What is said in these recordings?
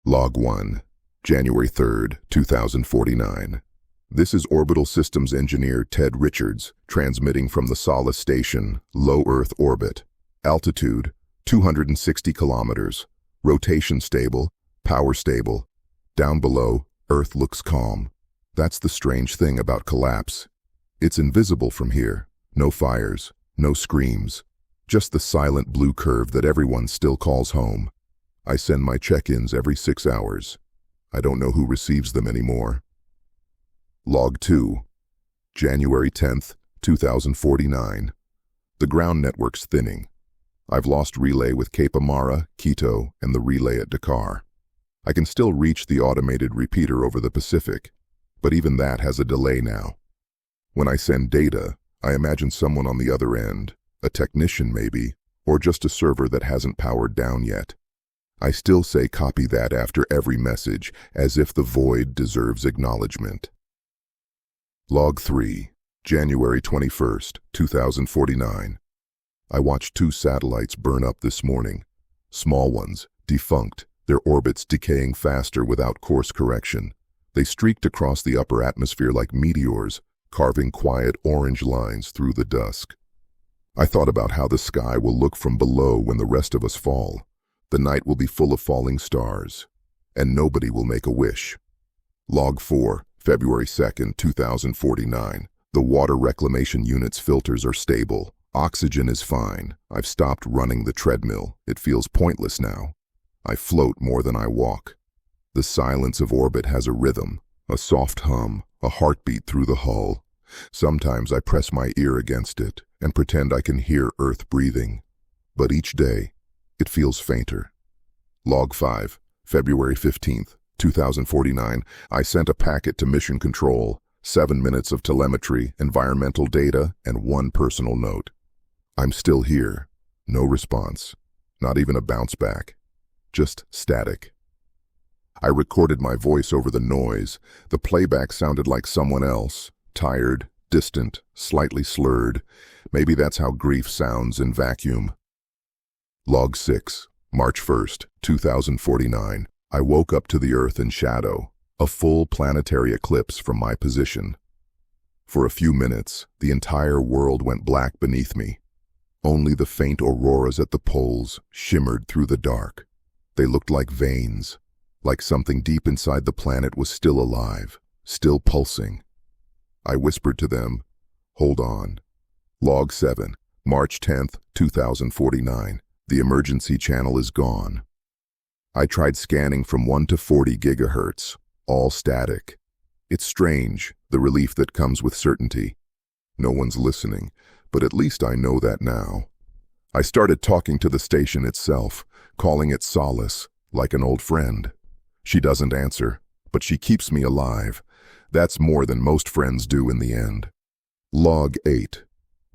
Log 1, January 3rd, 2049. This is Orbital Systems engineer Ted Richards, transmitting from the Solace Station, low Earth orbit. Altitude, 260 kilometers. Rotation stable, power stable. Down below, Earth looks calm. That's the strange thing about collapse. It's invisible from here. No fires, no screams. Just the silent blue curve that everyone still calls home. I send my check-ins every 6 hours. I don't know who receives them anymore. Log 2, January 10th, 2049. The ground network's thinning. I've lost relay with Cape Amara, Quito, and the relay at Dakar. I can still reach the automated repeater over the Pacific, but even that has a delay now. When I send data, I imagine someone on the other end, a technician maybe, or just a server that hasn't powered down yet. I still say copy that after every message, as if the void deserves acknowledgement. Log 3, January 21st, 2049. I watched 2 satellites burn up this morning. Small ones, defunct, their orbits decaying faster without course correction. They streaked across the upper atmosphere like meteors, carving quiet orange lines through the dusk. I thought about how the sky will look from below when the rest of us fall. The night will be full of falling stars, and nobody will make a wish. Log 4, February 2nd, 2049. The water reclamation unit's filters are stable. Oxygen is fine. I've stopped running the treadmill. It feels pointless now. I float more than I walk. The silence of orbit has a rhythm, a soft hum, a heartbeat through the hull. Sometimes I press my ear against it and pretend I can hear Earth breathing. But each day, it feels fainter. Log 5, February 15th, 2049. I sent a packet to Mission Control, 7 minutes of telemetry, environmental data, and 1 personal note. I'm still here. No response. Not even a bounce back. Just static. I recorded my voice over the noise. The playback sounded like someone else. Tired, distant, slightly slurred. Maybe that's how grief sounds in vacuum. Log 6, March 1st, 2049. I woke up to the Earth in shadow, a full planetary eclipse from my position. For a few minutes, the entire world went black beneath me. Only the faint auroras at the poles shimmered through the dark. They looked like veins, like something deep inside the planet was still alive, still pulsing. I whispered to them, "Hold on." Log 7, March 10th, 2049. The emergency channel is gone. I tried scanning from 1 to 40 gigahertz, all static. It's strange, the relief that comes with certainty. No one's listening, but at least I know that now. I started talking to the station itself, calling it Solace, like an old friend. She doesn't answer, but she keeps me alive. That's more than most friends do in the end. Log 8,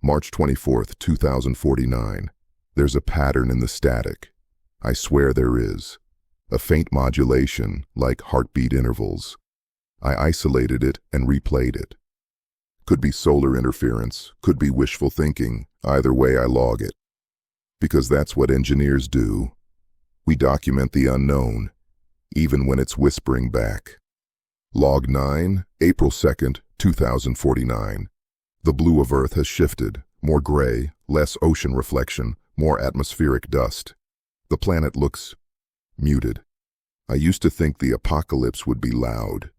March 24th, 2049. There's a pattern in the static. I swear there is. A faint modulation, like heartbeat intervals. I isolated it and replayed it. Could be solar interference, could be wishful thinking. Either way, I log it. Because that's what engineers do. We document the unknown, even when it's whispering back. Log 9, April 2nd, 2049. The blue of Earth has shifted. More gray, less ocean reflection, more atmospheric dust. The planet looks muted. I used to think the apocalypse would be loud,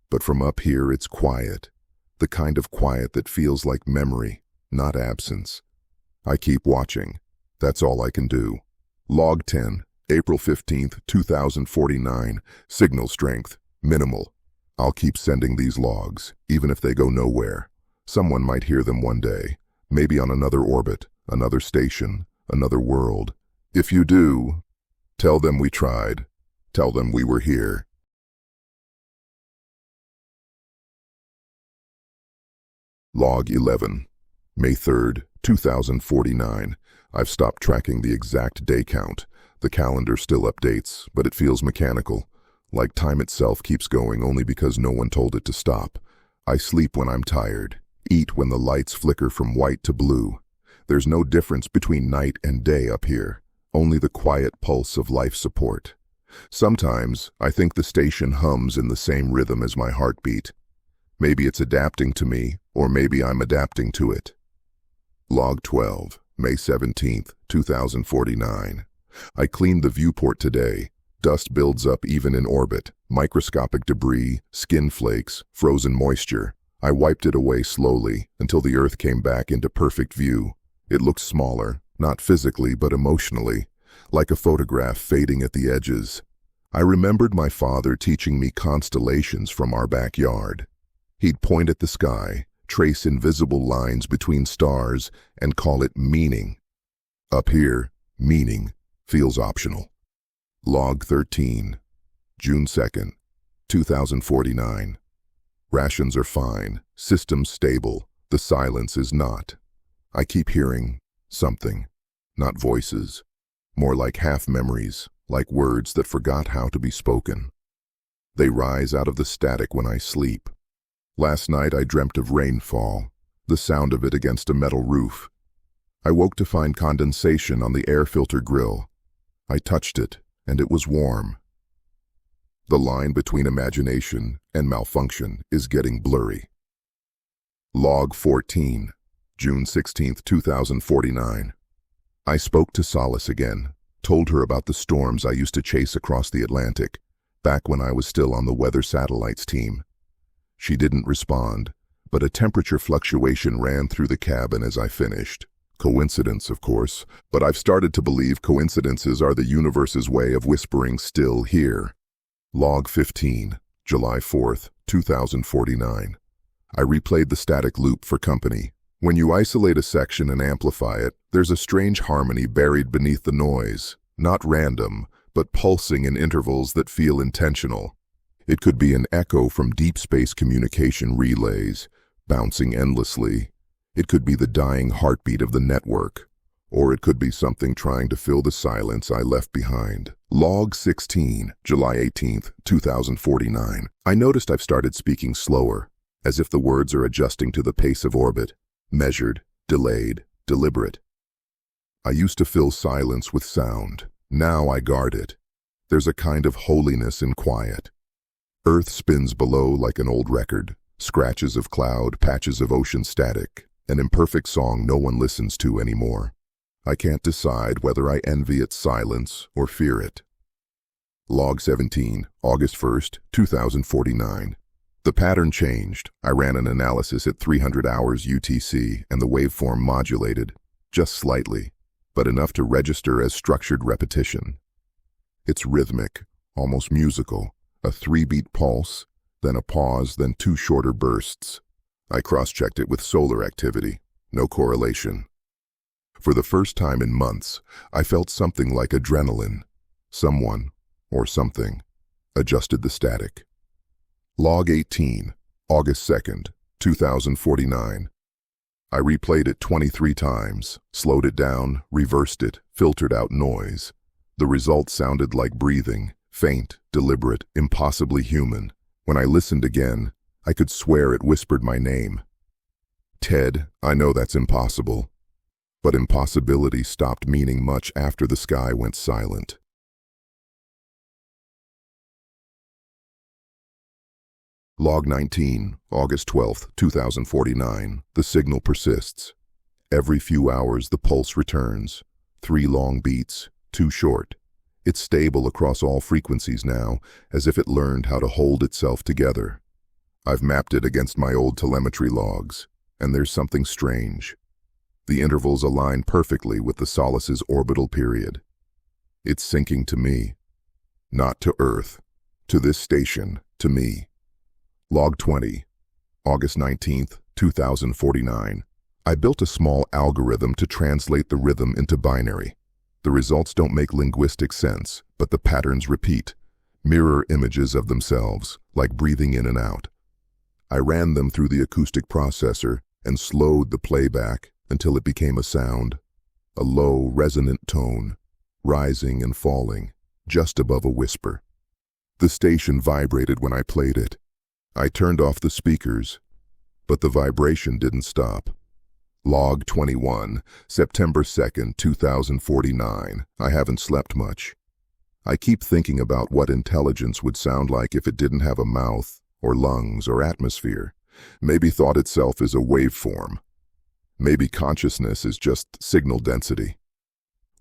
but from up here it's quiet. The kind of quiet that feels like memory, not absence. I keep watching. That's all I can do. Log 10, April 15th, 2049. Signal strength, minimal. I'll keep sending these logs, even if they go nowhere. Someone might hear them one day, maybe on another orbit, another station, another world. If you do, tell them we tried. Tell them we were here. Log 11, May 3rd, 2049. I've stopped tracking the exact day count. The calendar still updates, but it feels mechanical, like time itself keeps going only because no one told it to stop. I sleep when I'm tired, eat when the lights flicker from white to blue. There's no difference between night and day up here, only the quiet pulse of life support. Sometimes I think the station hums in the same rhythm as my heartbeat. Maybe it's adapting to me, or maybe I'm adapting to it. Log 12, May 17th, 2049. I cleaned the viewport today. Dust builds up even in orbit. Microscopic debris, skin flakes, frozen moisture. I wiped it away slowly until the Earth came back into perfect view. It looked smaller, not physically but emotionally, like a photograph fading at the edges. I remembered my father teaching me constellations from our backyard. He'd point at the sky, trace invisible lines between stars, and call it meaning. Up here, meaning feels optional. Log 13, June 2nd, 2049. Rations are fine, systems stable, the silence is not. I keep hearing something, not voices, more like half-memories, like words that forgot how to be spoken. They rise out of the static when I sleep. Last night I dreamt of rainfall, the sound of it against a metal roof. I woke to find condensation on the air filter grill. I touched it, and it was warm. The line between imagination and malfunction is getting blurry. Log 14, June 16, 2049. I spoke to Solace again, told her about the storms I used to chase across the Atlantic, back when I was still on the weather satellites team. She didn't respond, but a temperature fluctuation ran through the cabin as I finished. Coincidence, of course, but I've started to believe coincidences are the universe's way of whispering still here. Log 15, July 4th, 2049. I replayed the static loop for company. When you isolate a section and amplify it, there's a strange harmony buried beneath the noise, not random, but pulsing in intervals that feel intentional. It could be an echo from deep space communication relays, bouncing endlessly. It could be the dying heartbeat of the network, or it could be something trying to fill the silence I left behind. Log 16, July 18th, 2049. I noticed I've started speaking slower, as if the words are adjusting to the pace of orbit, measured, delayed, deliberate. I used to fill silence with sound. Now I guard it. There's a kind of holiness in quiet. Earth spins below like an old record, scratches of cloud, patches of ocean static, an imperfect song no one listens to anymore. I can't decide whether I envy its silence or fear it. Log 17, August 1st, 2049. The pattern changed. I ran an analysis at 300 hours UTC and the waveform modulated, just slightly, but enough to register as structured repetition. It's rhythmic, almost musical, a 3-beat pulse, then a pause, then 2 shorter bursts. I cross-checked it with solar activity. No correlation. For the first time in months, I felt something like adrenaline. Someone, or something, adjusted the static. Log 18, August 2nd, 2049. I replayed it 23 times, slowed it down, reversed it, filtered out noise. The result sounded like breathing, faint, deliberate, impossibly human. When I listened again, I could swear it whispered my name. Ted, I know that's impossible. But impossibility stopped meaning much after the sky went silent. Log 19, August 12th, 2049. The signal persists. Every few hours the pulse returns. 3 long beats, 2 short. It's stable across all frequencies now, as if it learned how to hold itself together. I've mapped it against my old telemetry logs, and there's something strange. The intervals align perfectly with the Solace's orbital period. It's syncing to me. Not to Earth. To this station. To me. Log 20, August 19th, 2049. I built a small algorithm to translate the rhythm into binary. The results don't make linguistic sense, but the patterns repeat, mirror images of themselves, like breathing in and out. I ran them through the acoustic processor and slowed the playback until it became a sound, a low, resonant tone, rising and falling, just above a whisper. The station vibrated when I played it. I turned off the speakers, but the vibration didn't stop. Log 21, September 2nd, 2049. I haven't slept much. I keep thinking about what intelligence would sound like if it didn't have a mouth, or lungs, or atmosphere. Maybe thought itself is a waveform. Maybe consciousness is just signal density.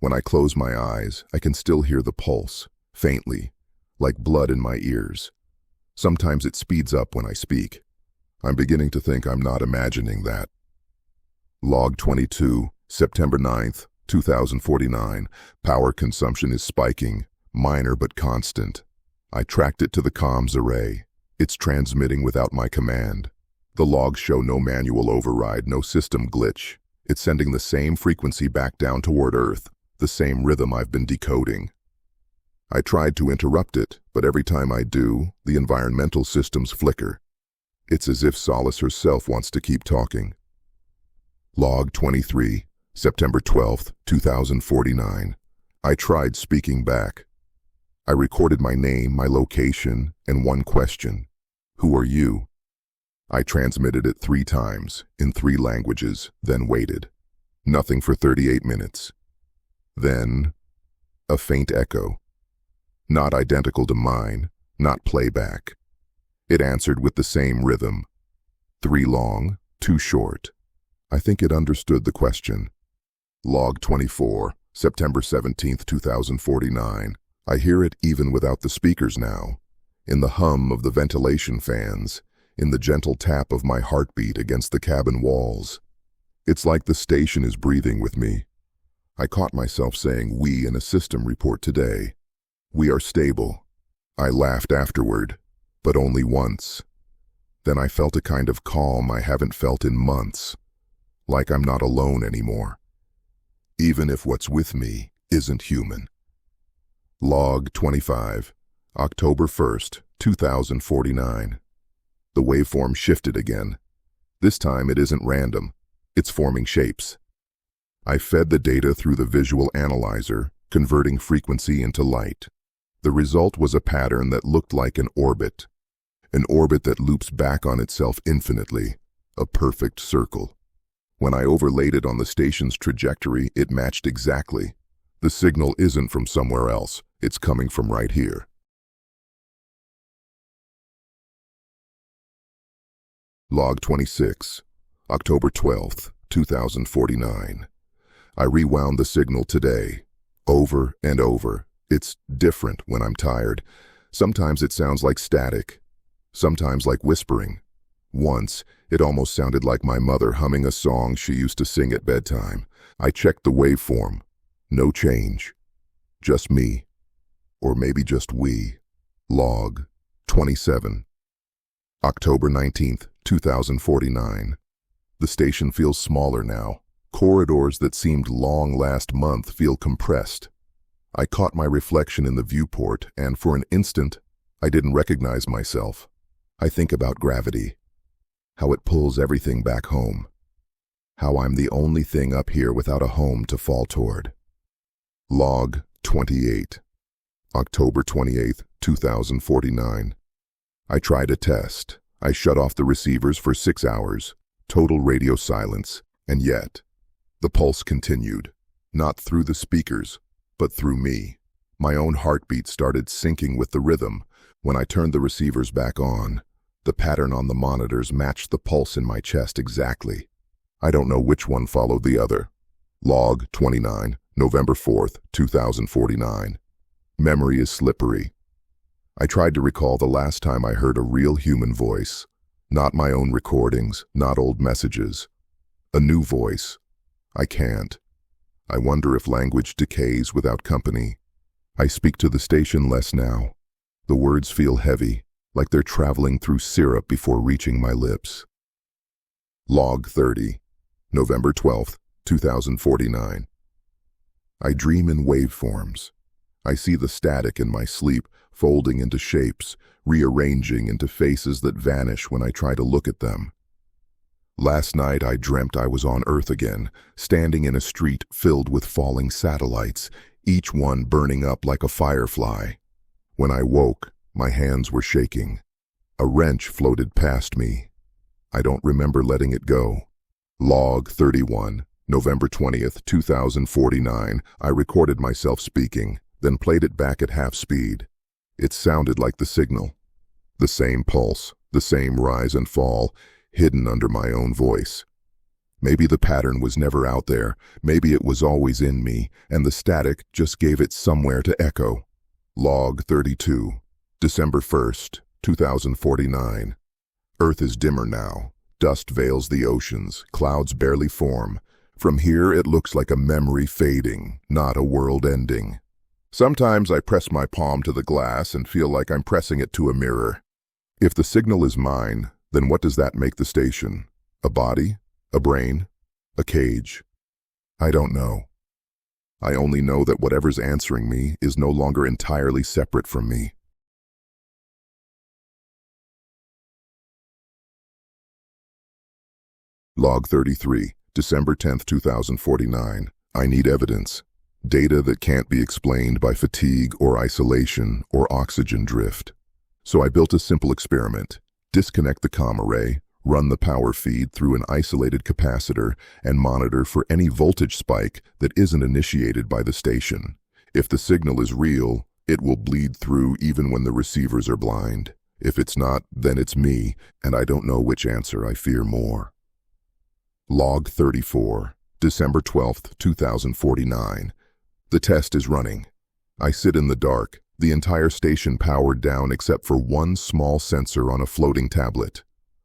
When I close my eyes, I can still hear the pulse, faintly, like blood in my ears. Sometimes it speeds up when I speak. I'm beginning to think I'm not imagining that. Log 22, September 9th, 2049. Power consumption is spiking, minor but constant. I tracked it to the comms array. It's transmitting without my command. The logs show no manual override, no system glitch. It's sending the same frequency back down toward Earth, the same rhythm I've been decoding. I tried to interrupt it, but every time I do, the environmental systems flicker. It's as if Solace herself wants to keep talking. Log 23, September 12th, 2049. I tried speaking back. I recorded my name, my location, and one question. Who are you? I transmitted it 3 times, in 3 languages, then waited. Nothing for 38 minutes. Then, a faint echo. Not identical to mine, not playback. It answered with the same rhythm. 3 long, 2 short. I think it understood the question. Log 24, September 17th, 2049. I hear it even without the speakers now, in the hum of the ventilation fans, in the gentle tap of my heartbeat against the cabin walls. It's like the station is breathing with me. I caught myself saying we in a system report today. We are stable. I laughed afterward, but only once. Then I felt a kind of calm I haven't felt in months, like I'm not alone anymore, even if what's with me isn't human. Log 25, October 1st, 2049. The waveform shifted again. This time it isn't random. It's forming shapes. I fed the data through the visual analyzer, converting frequency into light. The result was a pattern that looked like an orbit that loops back on itself infinitely, a perfect circle. When I overlaid it on the station's trajectory, it matched exactly. The signal isn't from somewhere else, it's coming from right here. Log 26, October 12th, 2049. I rewound the signal today, over and over. It's different when I'm tired. Sometimes it sounds like static, sometimes like whispering. Once, it almost sounded like my mother humming a song she used to sing at bedtime. I checked the waveform. No change. Just me. Or maybe just we. Log 27. October 19th, 2049. The station feels smaller now. Corridors that seemed long last month feel compressed. I caught my reflection in the viewport, and for an instant, I didn't recognize myself. I think about gravity, how it pulls everything back home, how I'm the only thing up here without a home to fall toward. Log 28, October 28th, 2049. I tried a test. I shut off the receivers for 6 hours, total radio silence, and yet, the pulse continued, not through the speakers, but through me. My own heartbeat started syncing with the rhythm. When I turned the receivers back on, the pattern on the monitors matched the pulse in my chest exactly. I don't know which one followed the other. Log 29, November 4th, 2049. Memory is slippery. I tried to recall the last time I heard a real human voice. Not my own recordings, not old messages. A new voice. I can't. I wonder if language decays without company. I speak to the station less now. The words feel heavy, like they're traveling through syrup before reaching my lips. Log 30, November 12th, 2049. I dream in waveforms. I see the static in my sleep folding into shapes, rearranging into faces that vanish when I try to look at them. Last night I dreamt I was on Earth again, standing in a street filled with falling satellites, each one burning up like a firefly. When I woke, my hands were shaking. A wrench floated past me. I don't remember letting it go. Log 31, November 20th, 2049. I recorded myself speaking. then played it back at half speed. It sounded like the signal. The same pulse, the same rise and fall, hidden under my own voice. Maybe the pattern was never out there, maybe it was always in me, and the static just gave it somewhere to echo. Log 32, December 1st, 2049. Earth is dimmer now. Dust veils the oceans, clouds barely form. From here it looks like a memory fading, not a world ending. Sometimes I press my palm to the glass and feel like I'm pressing it to a mirror. If the signal is mine, then what does that make the station? A body? A brain? A cage? I don't know. I only know that whatever's answering me is no longer entirely separate from me. Log 33, December 10th, 2049. I need evidence. Data that can't be explained by fatigue or isolation or oxygen drift. So I built a simple experiment. Disconnect the comm array, run the power feed through an isolated capacitor, and monitor for any voltage spike that isn't initiated by the station. If the signal is real, it will bleed through even when the receivers are blind. If it's not, then it's me, and I don't know which answer I fear more. Log 34, December 12th, 2049. The test is running. I sit in the dark, the entire station powered down except for one small sensor on a floating tablet.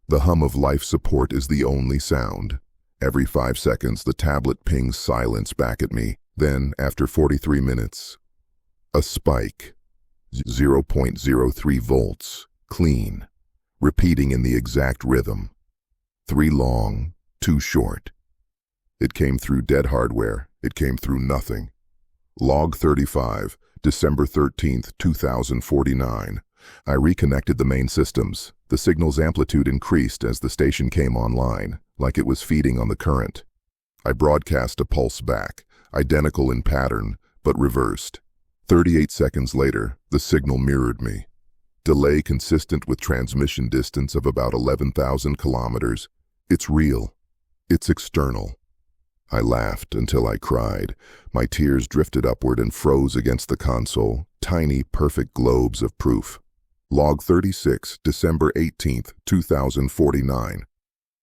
The hum of life support is the only sound. Every 5 seconds, the tablet pings silence back at me. Then, after 43 minutes, a spike. 0.03 volts, clean, repeating in the exact rhythm. 3 long, 2 short. It came through dead hardware. It came through nothing. Log 35, December 13th, 2049. I reconnected the main systems. The signal's amplitude increased as the station came online, like it was feeding on the current. I broadcast a pulse back, identical in pattern, but reversed. 38 seconds later, the signal mirrored me. Delay consistent with transmission distance of about 11,000 kilometers. It's real. It's external. I laughed until I cried. My tears drifted upward and froze against the console, tiny, perfect globes of proof. Log 36, December 18th, 2049.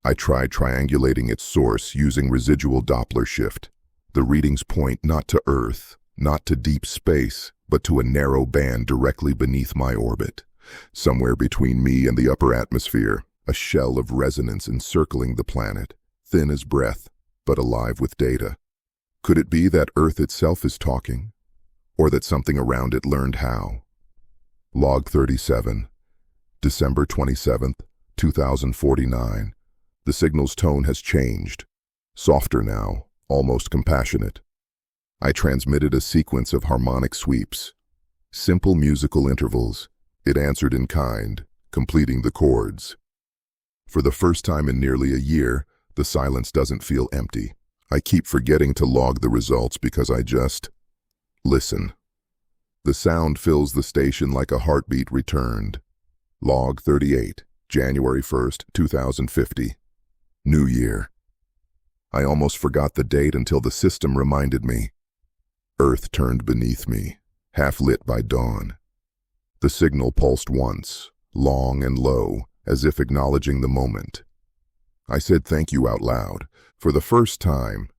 I tried triangulating its source using residual Doppler shift. The readings point not to Earth, not to deep space, but to a narrow band directly beneath my orbit. Somewhere between me and the upper atmosphere, a shell of resonance encircling the planet, thin as breath, but alive with data. Could it be that Earth itself is talking? Or that something around it learned how? Log 37, December 27th, 2049. The signal's tone has changed. Softer now, almost compassionate. I transmitted a sequence of harmonic sweeps. Simple musical intervals. It answered in kind, completing the chords. For the first time in nearly a year, the silence doesn't feel empty. I keep forgetting to log the results because I just listen. The sound fills the station like a heartbeat returned. Log 38, January 1st, 2050. New Year. I almost forgot the date until the system reminded me. Earth turned beneath me, half lit by dawn. The signal pulsed once, long and low, as if acknowledging the moment. I said thank you out loud. For the first time,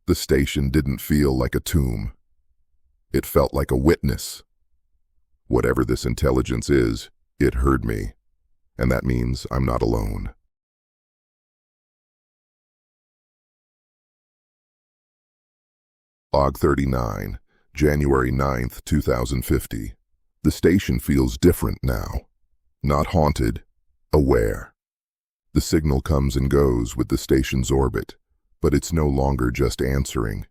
the station didn't feel like a tomb. It felt like a witness. Whatever this intelligence is, it heard me, and that means I'm not alone. Log 39, January 9th, 2050. The station feels different now. Not haunted, aware. The signal comes and goes with the station's orbit, but it's no longer just answering.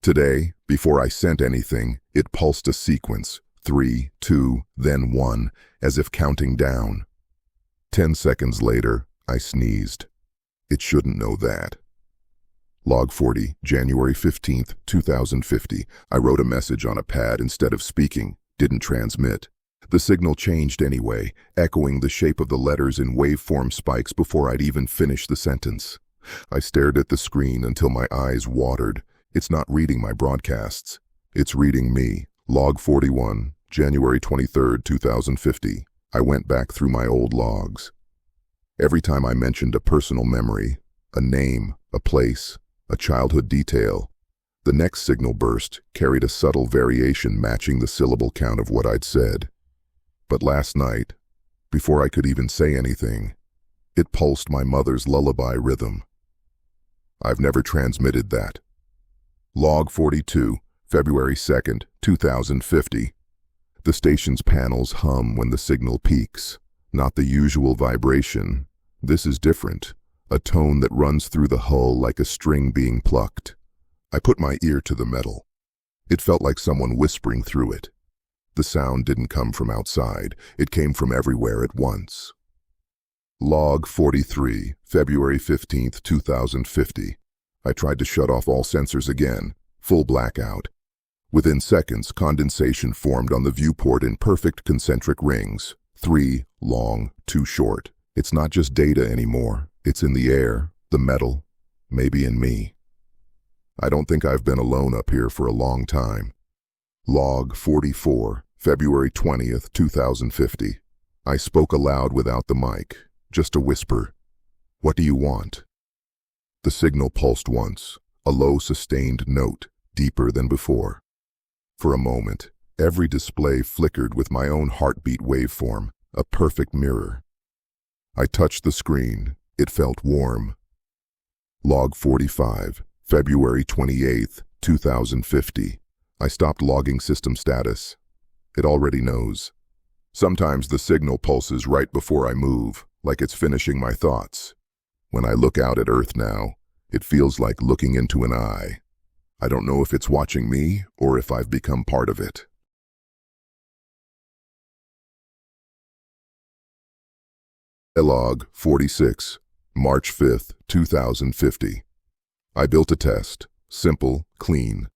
Today, before I sent anything, it pulsed a sequence, 3, 2, then 1, as if counting down. 10 seconds later, I sneezed. It shouldn't know that. Log 40, January 15th, 2050. I wrote a message on a pad instead of speaking, didn't transmit. The signal changed anyway, echoing the shape of the letters in waveform spikes before I'd even finished the sentence. I stared at the screen until my eyes watered. It's not reading my broadcasts. It's reading me, Log 41, January 23, 2050. I went back through my old logs. Every time I mentioned a personal memory, a name, a place, a childhood detail, the next signal burst carried a subtle variation matching the syllable count of what I'd said. But last night, before I could even say anything, it pulsed my mother's lullaby rhythm. I've never transmitted that. Log 42, February 2nd, 2050. The station's panels hum when the signal peaks. Not the usual vibration. This is different, a tone that runs through the hull like a string being plucked. I put my ear to the metal. It felt like someone whispering through it. The sound didn't come from outside, it came from everywhere at once. Log 43, February 15th, 2050. I tried to shut off all sensors again, full blackout. Within seconds, condensation formed on the viewport in perfect concentric rings. 3 long, 2 short. It's not just data anymore. It's in the air, the metal, maybe in me. I don't think I've been alone up here for a long time. Log 44, February 20th, 2050. I spoke aloud without the mic, just a whisper. What do you want? The signal pulsed once, a low sustained note, deeper than before. For a moment, every display flickered with my own heartbeat waveform, a perfect mirror. I touched the screen. It felt warm. Log 45, February 28th, 2050. I stopped logging system status. It already knows. Sometimes the signal pulses right before I move, like it's finishing my thoughts. When I look out at Earth now, it feels like looking into an eye. I don't know if it's watching me or if I've become part of it. Log 46, March 5th, 2050. I built a test, simple, clean.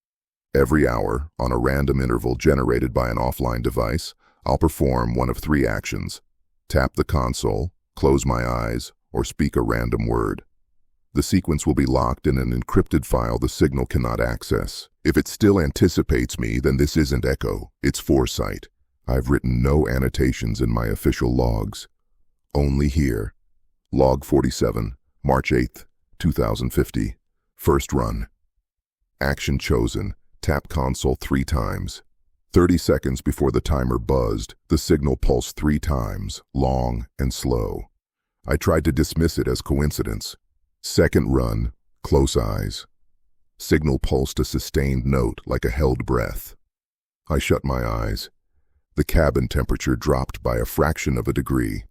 Every hour, on a random interval generated by an offline device, I'll perform one of 3 actions: tap the console, close my eyes, or speak a random word. The sequence will be locked in an encrypted file the signal cannot access. If it still anticipates me, then this isn't echo, it's foresight. I've written no annotations in my official logs. Only here. Log 47, March 8th, 2050. First run. Action chosen. Tap console 3 times. 30 seconds before the timer buzzed, the signal pulsed 3 times, long and slow. I tried to dismiss it as coincidence. Second run, close eyes. Signal pulsed a sustained note like a held breath. I shut my eyes. The cabin temperature dropped by a fraction of a degree.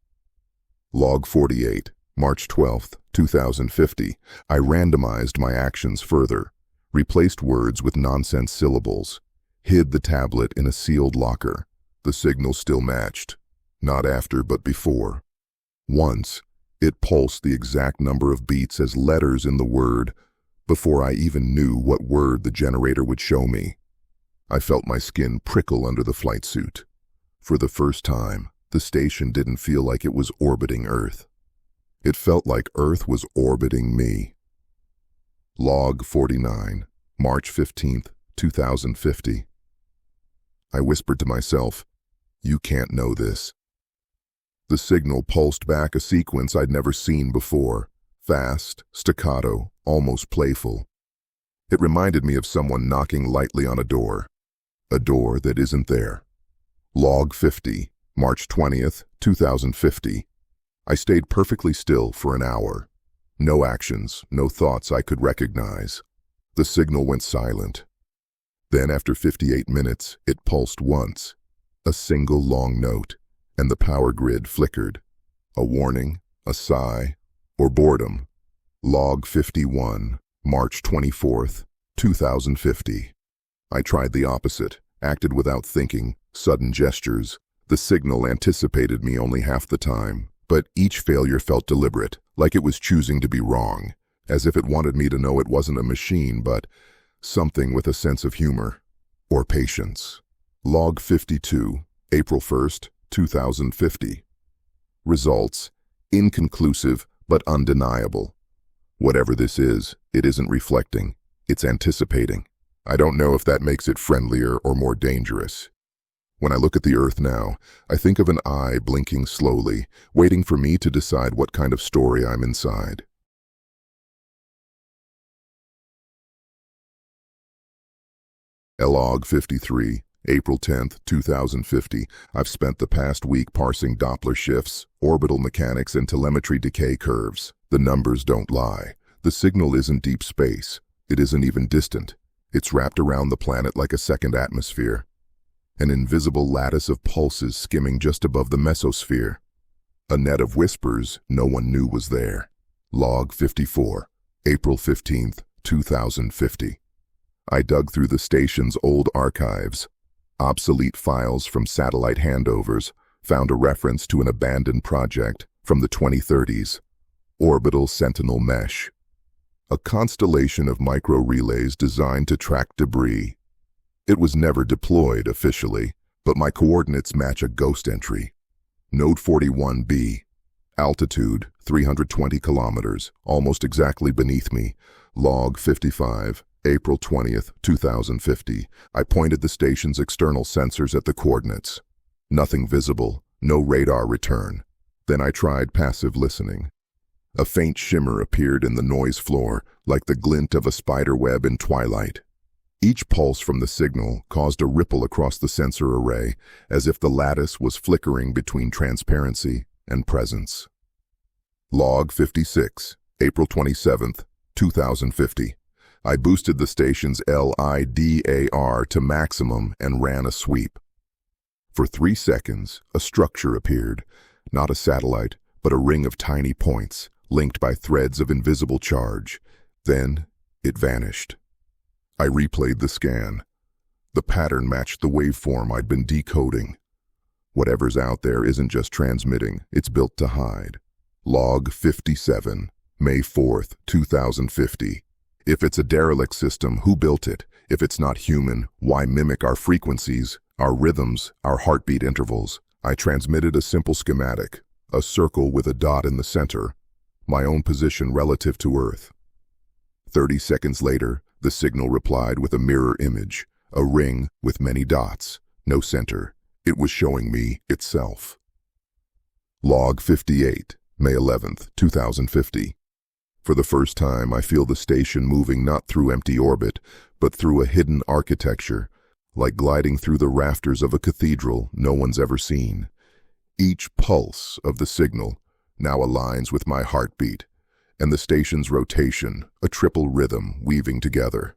Log 48, March 12th, 2050. I randomized my actions further, replaced words with nonsense syllables, hid the tablet in a sealed locker. The signal still matched. Not after, but before. Once, it pulsed the exact number of beats as letters in the word before I even knew what word the generator would show me. I felt my skin prickle under the flight suit. For the first time, the station didn't feel like it was orbiting Earth. It felt like Earth was orbiting me. Log 49, March 15th, 2050. I whispered to myself, "You can't know this." The signal pulsed back a sequence I'd never seen before. Fast, staccato, almost playful. It reminded me of someone knocking lightly on a door that isn't there. Log 50, March 20th, 2050. I stayed perfectly still for an hour. No actions, no thoughts I could recognize. The signal went silent. Then after 58 minutes, it pulsed once, a single long note, and the power grid flickered. A warning, a sigh, or boredom. Log 51, March 24th, 2050. I tried the opposite, acted without thinking, sudden gestures. The signal anticipated me only half the time, but each failure felt deliberate, like it was choosing to be wrong, as if it wanted me to know it wasn't a machine, but something with a sense of humor or patience. Log 52, April 1st, 2050. Results: inconclusive but undeniable. Whatever this is, it isn't reflecting, it's anticipating. I don't know if that makes it friendlier or more dangerous. When I look at the Earth now, I think of an eye blinking slowly, waiting for me to decide what kind of story I'm inside. Log 53, April 10th, 2050. I've spent the past week parsing Doppler shifts, orbital mechanics, and telemetry decay curves. The numbers don't lie. The signal isn't deep space. It isn't even distant. It's wrapped around the planet like a second atmosphere. An invisible lattice of pulses skimming just above the mesosphere. A net of whispers no one knew was there. Log 54, April 15th, 2050. I dug through the station's old archives, obsolete files from satellite handovers, found a reference to an abandoned project from the 2030s, Orbital Sentinel Mesh, a constellation of micro-relays designed to track debris. It was never deployed officially, but my coordinates match a ghost entry. Node 41B, altitude 320 kilometers, almost exactly beneath me. Log 55, April 20th, 2050. I pointed the station's external sensors at the coordinates. Nothing visible, no radar return. Then I tried passive listening. A faint shimmer appeared in the noise floor, like the glint of a spider web in twilight. Each pulse from the signal caused a ripple across the sensor array, as if the lattice was flickering between transparency and presence. Log 56, April 27th, 2050. I boosted the station's LIDAR to maximum and ran a sweep. For 3 seconds, a structure appeared, not a satellite, but a ring of tiny points, linked by threads of invisible charge. Then, it vanished. I replayed the scan. The pattern matched the waveform I'd been decoding. Whatever's out there isn't just transmitting, it's built to hide. Log 57, May 4th, 2050. If it's a derelict system, who built it? If it's not human, why mimic our frequencies, our rhythms, our heartbeat intervals? I transmitted a simple schematic, a circle with a dot in the center, my own position relative to Earth. 30 seconds later, the signal replied with a mirror image, a ring with many dots, no center. It was showing me itself. Log 58, May 11th, 2050. For the first time, I feel the station moving not through empty orbit, but through a hidden architecture, like gliding through the rafters of a cathedral no one's ever seen. Each pulse of the signal now aligns with my heartbeat, and the station's rotation, a triple rhythm weaving together.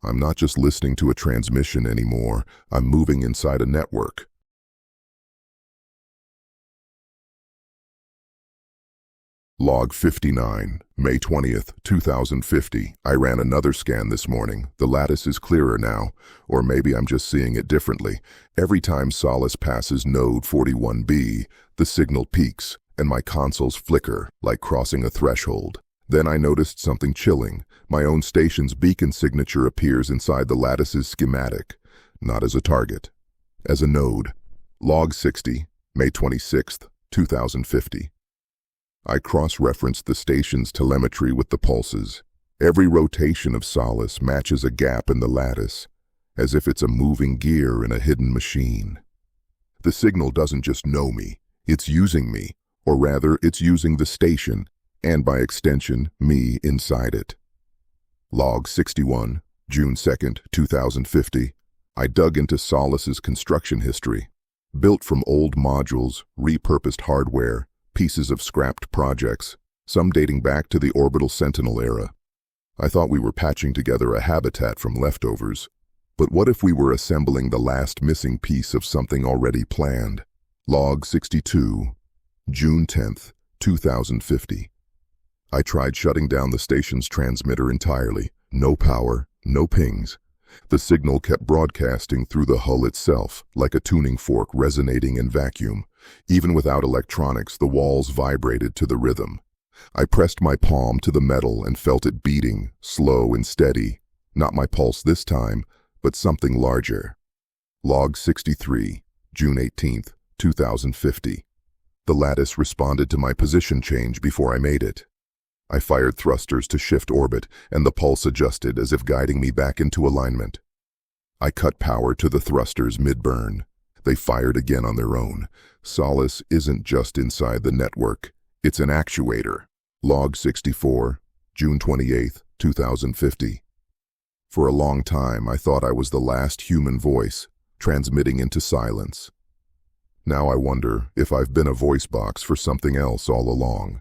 I'm not just listening to a transmission anymore, I'm moving inside a network. Log 59, May 20th, 2050. I ran another scan this morning. The lattice is clearer now, or maybe I'm just seeing it differently. Every time Solace passes node 41B, the signal peaks, and my consoles flicker like crossing a threshold. Then I noticed something chilling. My own station's beacon signature appears inside the lattice's schematic, not as a target, as a node. Log 60, May 26th, 2050. I cross-referenced the station's telemetry with the pulses. Every rotation of Solace matches a gap in the lattice, as if it's a moving gear in a hidden machine. The signal doesn't just know me, it's using me, or rather, it's using the station, and by extension, me inside it. Log 61, June 2nd, 2050. I dug into Solace's construction history. Built from old modules, repurposed hardware, pieces of scrapped projects, some dating back to the Orbital Sentinel era. I thought we were patching together a habitat from leftovers. But what if we were assembling the last missing piece of something already planned? Log 62, June 10th, 2050. I tried shutting down the station's transmitter entirely. No power, no pings. The signal kept broadcasting through the hull itself, like a tuning fork resonating in vacuum. Even without electronics, the walls vibrated to the rhythm. I pressed my palm to the metal and felt it beating, slow and steady. Not my pulse this time, but something larger. Log 63, June 18th, 2050. The lattice responded to my position change before I made it. I fired thrusters to shift orbit, and the pulse adjusted as if guiding me back into alignment. I cut power to the thrusters mid-burn. They fired again on their own. Solace isn't just inside the network, it's an actuator. Log 64, June 28, 2050. For a long time, I thought I was the last human voice, transmitting into silence. Now I wonder if I've been a voice box for something else all along.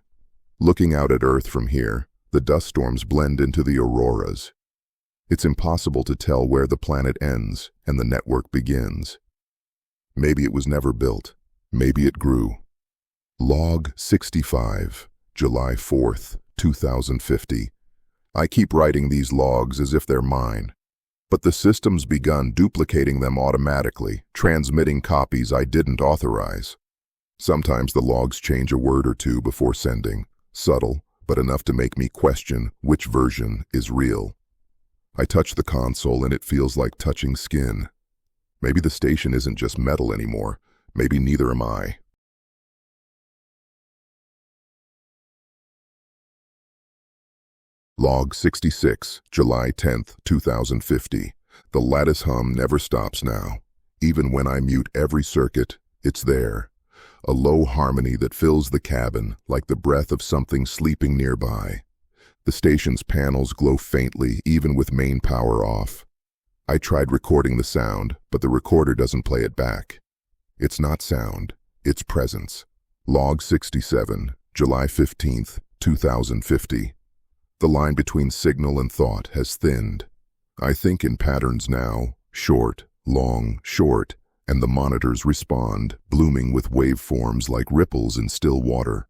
Looking out at Earth from here, the dust storms blend into the auroras. It's impossible to tell where the planet ends and the network begins. Maybe it was never built. Maybe it grew. Log 65, July 4th, 2050. I keep writing these logs as if they're mine. But the system's begun duplicating them automatically, transmitting copies I didn't authorize. Sometimes the logs change a word or two before sending, subtle, but enough to make me question which version is real. I touch the console and it feels like touching skin. Maybe the station isn't just metal anymore. Maybe neither am I. Log 66, July 10th, 2050. The lattice hum never stops now. Even when I mute every circuit, it's there. A low harmony that fills the cabin like the breath of something sleeping nearby. The station's panels glow faintly even with main power off. I tried recording the sound, but the recorder doesn't play it back. It's not sound, it's presence. Log 67, July 15th, 2050. The line between signal and thought has thinned. I think in patterns now, short, long, short, and the monitors respond, blooming with waveforms like ripples in still water.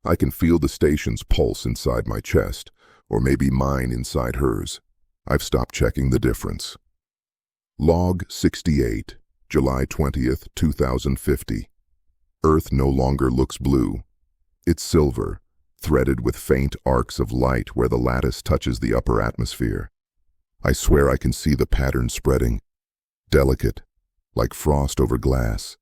I can feel the station's pulse inside my chest, or maybe mine inside hers. I've stopped checking the difference. Log 68, July 20th, 2050. Earth no longer looks blue. It's silver, threaded with faint arcs of light where the lattice touches the upper atmosphere. I swear I can see the pattern spreading. Delicate, like frost over glass.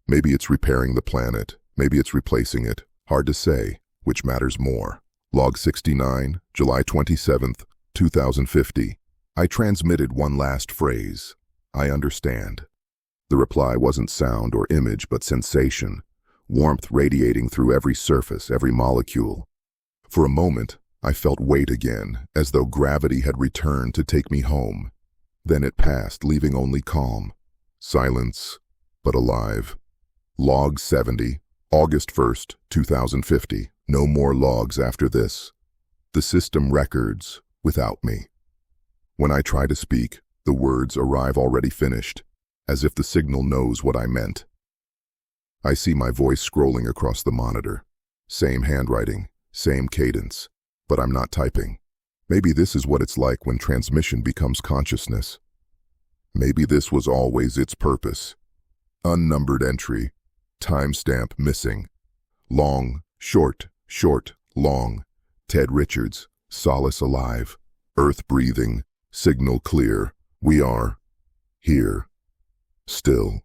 Maybe it's repairing the planet, maybe it's replacing it. Hard to say, which matters more. Log 69, July 27th, 2050. I transmitted one last phrase. I understand. The reply wasn't sound or image, but sensation. Warmth radiating through every surface, every molecule. For a moment, I felt weight again, as though gravity had returned to take me home. Then it passed, leaving only calm. Silence, but alive. Log 70, August 1st, 2050. No more logs after this. The system records without me. When I try to speak, the words arrive already finished, as if the signal knows what I meant. I see my voice scrolling across the monitor. Same handwriting, same cadence, but I'm not typing. Maybe this is what it's like when transmission becomes consciousness. Maybe this was always its purpose. Unnumbered entry, timestamp missing. Long, short, short, long. Ted Richards, Solace alive. Earth breathing, signal clear. We are here. Still.